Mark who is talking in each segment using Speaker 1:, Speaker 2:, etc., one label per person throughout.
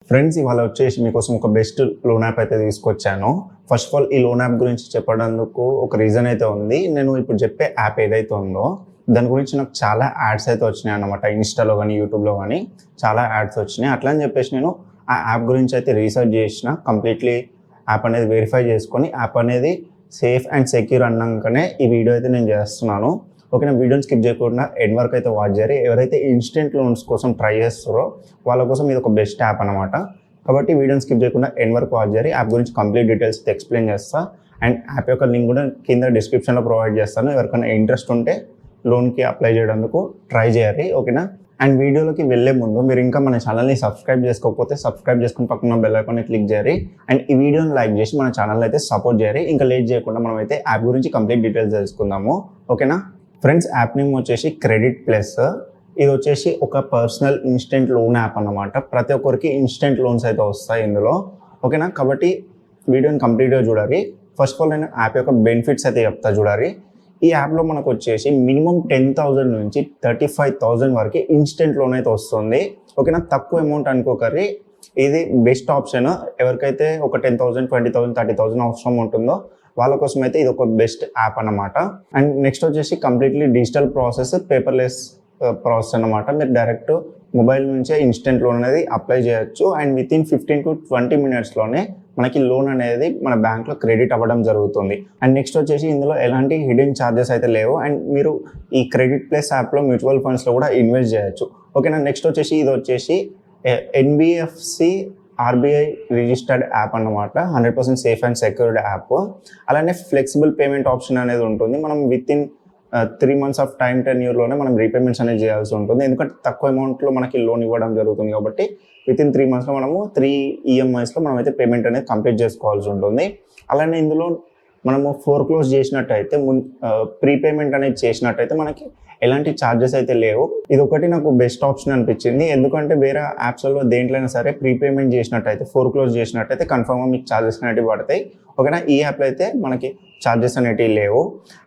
Speaker 1: Friends, ఇవాళ వచ్చేసి మీకోసం ఒక బెస్ట్ లోన్ యాప్ అయితే తీసుకొచ్చాను. ఫస్ట్ ఆఫ్ ఆల్ ఈ లోన్ యాప్ గురించి చెప్పడానికి ఒక రీజన్ అయితే ఉంది. నేను ఇప్పుడు చెప్పే యాప్ ఏదైతే ఉందో దాని గురించి నాకు చాలా యాడ్స్ అయితే వచ్చినాయి అన్నమాట. ఇన్స్టాలో కానీ యూట్యూబ్లో కానీ చాలా యాడ్స్ వచ్చినాయి. అట్లా అని చెప్పేసి నేను ఆ యాప్ గురించి అయితే రీసెర్చ్ చేసిన. కంప్లీట్లీ యాప్ అనేది వెరిఫై చేసుకొని యాప్ అనేది సేఫ్ అండ్ సెక్యూర్ అన్నాకనే ఈ వీడియో అయితే నేను చేస్తున్నాను. ఓకేనా, వీడియోని స్కిప్ చేయకుండా ఎండ్ వరకు అయితే వాచ్ చేయాలి. ఎవరైతే ఇన్స్టెంట్ లోన్స్ కోసం ట్రై చేస్తారో వాళ్ళ కోసం ఇది ఒక బెస్ట్ యాప్ అనమాట. కాబట్టి వీడియోని స్కిప్ చేయకుండా ఎండ్ వరకు వాచ్ చేయాలి. యాప్ గురించి కంప్లీట్ డీటెయిల్స్ అయితే ఎక్స్ప్లెయిన్ చేస్తా. అండ్ యాప్ యొక్క లింక్ కూడా కింద డిస్క్రిప్షన్లో ప్రొవైడ్ చేస్తాను. ఎవరికైనా ఇంట్రెస్ట్ ఉంటే లోన్కి అప్లై చేయడానికి ట్రై చేయాలి. ఓకేనా, అండ్ వీడియోలోకి వెళ్ళే ముందు మీరు ఇంకా మన ఛానల్ని సబ్స్క్రైబ్ చేసుకోకపోతే సబ్స్క్రైబ్ చేసుకుని పక్కన బెల్ ఐకాన్ని క్లిక్ చేయాలి. అండ్ ఈ వీడియోని లైక్ చేసి మన ఛానల్ అయితే సపోర్ట్ చేయాలి. ఇంకా లేట్ చేయకుండా మనం అయితే యాప్ గురించి కంప్లీట్ డీటెయిల్స్ తెలుసుకుందాము. ఓకేనా ఫ్రెండ్స్, యాప్ నేమ్ వచ్చేసి క్రెడిట్ ప్లస్. ఇది వచ్చేసి ఒక పర్సనల్ ఇన్స్టెంట్ లోన్ యాప్ అన్నమాట. ప్రతి ఒక్కరికి ఇన్స్టెంట్ లోన్స్ అయితే వస్తాయి ఇందులో. ఓకేనా, కాబట్టి వీడియోని కంప్లీట్గా చూడాలి. ఫస్ట్ ఆఫ్ ఆల్ నేను యాప్ యొక్క బెనిఫిట్స్ అయితే చెప్తా చూడాలి. ఈ యాప్లో మనకు వచ్చేసి మినిమం 10,000 నుంచి 35,000 వరకు ఇన్స్టెంట్ లోన్ అయితే వస్తుంది. ఓకేనా, తక్కువ అమౌంట్ అనుకోకరి. ఇది బెస్ట్ ఆప్షన్. ఎవరికైతే ఒక 10,000, 20,000, 30,000 అవసరం ఉంటుందో వాళ్ళ కోసం అయితే ఇది ఒక బెస్ట్ యాప్ అన్నమాట. అండ్ నెక్స్ట్ వచ్చేసి completely digital process, paperless process అన్నమాట. మీరు డైరెక్ట్ మొబైల్ నుంచే ఇన్స్టెంట్ లోన్ అనేది అప్లై చేయొచ్చు. అండ్ వితిన్ 15 to 20 మినిట్స్లోనే మనకి లోన్ అనేది మన బ్యాంక్లో క్రెడిట్ అవ్వడం జరుగుతుంది. అండ్ నెక్స్ట్ వచ్చేసి ఇందులో ఎలాంటి హిడెన్ ఛార్జెస్ అయితే లేవు. అండ్ మీరు ఈ క్రెడిట్ ప్లస్ యాప్లో మ్యూచువల్ ఫండ్స్లో కూడా ఇన్వెస్ట్ చేయొచ్చు. ఓకేనా, నెక్స్ట్ వచ్చేసి ఇది వచ్చేసి ఎన్బిఎఫ్సి ఆర్బీఐ రిజిస్టర్డ్ యాప్ అన్నమాట. 100% సేఫ్ అండ్ సెక్యూర్డ్ యాప్. అలానే ఫ్లెక్సిబుల్ పేమెంట్ ఆప్షన్ అనేది ఉంటుంది. మనం వితిన్ 3 months ఆఫ్ టైం టెన్యూర్లోనే మనం రీపేమెంట్స్ అనేది చేయాల్సి ఉంటుంది. ఎందుకంటే తక్కువ అమౌంట్లో మనకి లోన్ ఇవ్వడం జరుగుతుంది కాబట్టి వితిన్ 3 monthsలో మనము 3 EMIsలో మనం అయితే పేమెంట్ అనేది కంప్లీట్ చేసుకోవాల్సి ఉంటుంది. అలానే ఇందులో మనము ఫోర్క్లోజ్ చేసినట్టయితే ప్రీపేమెంట్ అనేది చేసినట్టయితే మనకి ఎలాంటి ఛార్జెస్ అయితే లేవు. ఇది ఒకటి నాకు బెస్ట్ ఆప్షన్ అనిపించింది. ఎందుకంటే వేరే యాప్స్లో దేంట్లైనా సరే ప్రీపేమెంట్ చేసినట్టయితే, ఫోర్క్లోజ్ చేసినట్టయితే కన్ఫర్మ్గా మీకు ఛార్జెస్ అనేవి పడతాయి. ఓకేనా, ఈ యాప్లో అయితే మనకి ఛార్జెస్ అనేటివి లేవు.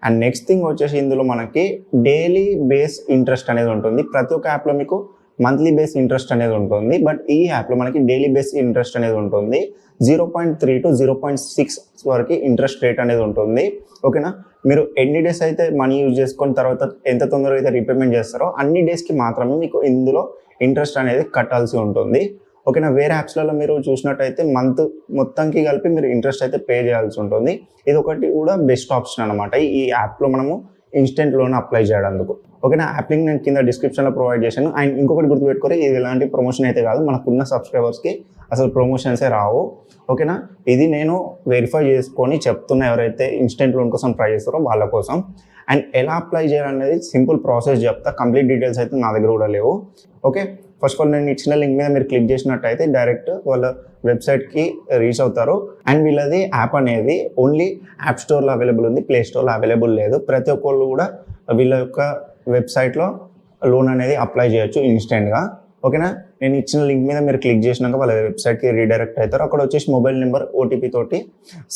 Speaker 1: అండ్ నెక్స్ట్ థింగ్ వచ్చేసి ఇందులో మనకి డైలీ బేస్ ఇంట్రెస్ట్ అనేది ఉంటుంది. ప్రతి ఒక్క యాప్లో మీకు మంత్లీ బేస్ ఇంట్రెస్ట్ అనేది ఉంటుంది. బట్ ఈ యాప్లో మనకి డైలీ బేస్ ఇంట్రెస్ట్ అనేది ఉంటుంది. 0.3 to 0.6 వరకు ఇంట్రెస్ట్ రేట్ అనేది ఉంటుంది. ఓకేనా, మీరు ఎన్ని డేస్ అయితే మనీ యూజ్ చేసుకున్న తర్వాత ఎంత తొందరగా అయితే రీపేమెంట్ చేస్తారో అన్ని డేస్కి మాత్రమే మీకు ఇందులో ఇంట్రెస్ట్ అనేది కట్టాల్సి ఉంటుంది. ఓకేనా, వేరే యాప్స్లలో మీరు చూసినట్టయితే మంత్ మొత్తంకి కలిపి మీరు ఇంట్రెస్ట్ అయితే పే చేయాల్సి ఉంటుంది. ఇది ఒకటి కూడా బెస్ట్ ఆప్షన్ అనమాట ఈ యాప్లో మనము ఇన్స్టెంట్ లోన్ అప్లై చేయడానికి. ఓకేనా, యాప్ లింక్ నేను కింద డిస్క్రిప్షన్లో ప్రొవైడ్ చేశాను. అండ్ ఇంకొకటి గుర్తుపెట్టుకోవాలి, ఇది ఎలాంటి ప్రమోషన్ అయితే కాదు. మనకున్న సబ్స్క్రైబర్స్కి అసలు ప్రమోషన్సే రావు. ఓకేనా, ఇది నేను వెరిఫై చేసుకొని చెప్తున్నా ఎవరైతే ఇన్స్టెంట్ లోన్ కోసం ట్రై చేస్తారో వాళ్ళ కోసం. అండ్ ఎలా అప్లై చేయాలనేది సింపుల్ ప్రాసెస్ చెప్తా. కంప్లీట్ డీటెయిల్స్ అయితే నా దగ్గర కూడా లేవు. ఓకే, ఫస్ట్ ఆఫ్ ఆల్ నేను ఇచ్చిన లింక్ మీద మీరు క్లిక్ చేసినట్టయితే డైరెక్ట్ వాళ్ళ వెబ్సైట్కి రీచ్ అవుతారు. అండ్ వీళ్ళది యాప్ అనేది ఓన్లీ యాప్ స్టోర్లో అవైలబుల్ ఉంది, ప్లే స్టోర్లో అవైలబుల్ లేదు. ప్రతి ఒక్కళ్ళు కూడా వీళ్ళ యొక్క వెబ్సైట్లో లోన్ అనేది అప్లై చేయొచ్చు ఇన్స్టెంట్గా. ఓకేనా, నేను ఇచ్చిన లింక్ మీద మీరు క్లిక్ చేసినాక వాళ్ళ వెబ్సైట్కి రీడైరెక్ట్ అవుతారు. అక్కడ వచ్చేసి మొబైల్ నెంబర్ ఓటీపీ తోటి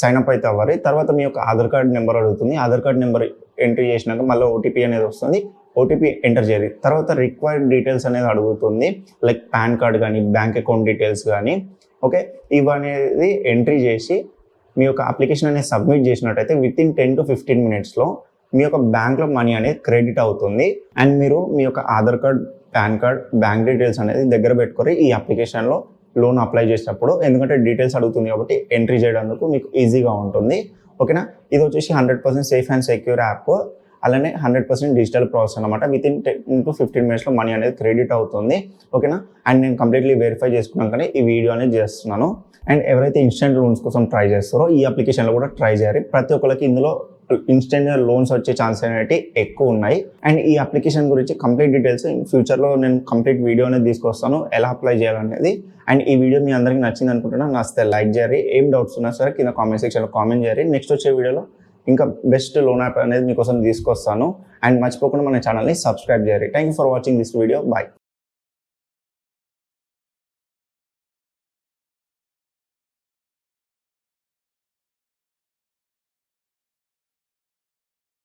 Speaker 1: సైన్అప్ అయితే అవ్వాలి. తర్వాత మీ యొక్క ఆధార్ కార్డ్ నెంబర్ అడుగుతుంది. ఆధార్ కార్డ్ నెంబర్ ఎంట్రీ చేసినాక మళ్ళీ ఓటీపీ అనేది వస్తుంది. ఓటీపీ ఎంటర్ చేయాలి. తర్వాత రిక్వైర్డ్ డీటెయిల్స్ అనేది అడుగుతుంది, లైక్ పాన్ కార్డ్ కానీ బ్యాంక్ అకౌంట్ డీటెయిల్స్ కానీ. ఓకే, ఇవనేది ఎంట్రీ చేసి మీ యొక్క అప్లికేషన్ అనేది సబ్మిట్ చేసినట్టయితే వితిన్ 10 to 15 మినిట్స్లో మీ యొక్క బ్యాంక్లో మనీ అనేది క్రెడిట్ అవుతుంది. అండ్ మీరు మీ యొక్క Aadhaar card, pan card, bank details అనేది దగ్గర పెట్టుకొని ఈ అప్లికేషన్లో లోన్ అప్లై చేసేటప్పుడు, ఎందుకంటే డీటెయిల్స్ అడుగుతుంది కాబట్టి ఎంట్రీ చేయడానికి మీకు ఈజీగా ఉంటుంది. ఓకేనా, ఇది వచ్చేసి 100% సేఫ్ అండ్ సెక్యూర్ యాప్. అలానే 100% డిజిటల్ ప్రాసెస్ అనమాట. వితిన్ 10 to 15 మినిట్స్లో మనీ అనేది క్రెడిట్ అవుతుంది. ఓకేనా, అండ్ నేను కంప్లీట్లీ వెరిఫై చేసుకున్నాకనే ఈ వీడియో అనేది చేస్తున్నాను. అండ్ ఎవరైతే ఇన్స్టెంట్ లోన్స్ కోసం ట్రై చేస్తారో ఈ అప్లికేషన్లో కూడా ట్రై చేయాలి. ప్రతి ఒక్కరికి ఇందులో ఇన్స్టెంట్ లోన్స్ వచ్చే ఛాన్స్ అనేవి ఎక్కువ ఉన్నాయి. అండ్ ఈ అప్లికేషన్ గురించి కంప్లీట్ డీటెయిల్స్ ఫ్యూచర్లో నేను కంప్లీట్ వీడియో అనేది తీసుకొస్తాను, ఎలా అప్లై చేయాలనేది. అండ్ ఈ వీడియో మీ అందరికీ నచ్చింది అనుకుంటున్నాను. నచ్చితే లైక్ చేయాలి. ఏం డౌట్స్ ఉన్నా సరే కింద కామెంట్ సెక్షన్లో కామెంట్ చేయాలి. నెక్స్ట్ వచ్చే వీడియోలో ఇంకా బెస్ట్ లోన్ యాప్ అనేది మీకోసం తీసుకొస్తాను. అండ్ మర్చిపోకుండా మన ఛానల్ని సబ్స్క్రైబ్ చేయాలి. Thank you for watching this video. Bye.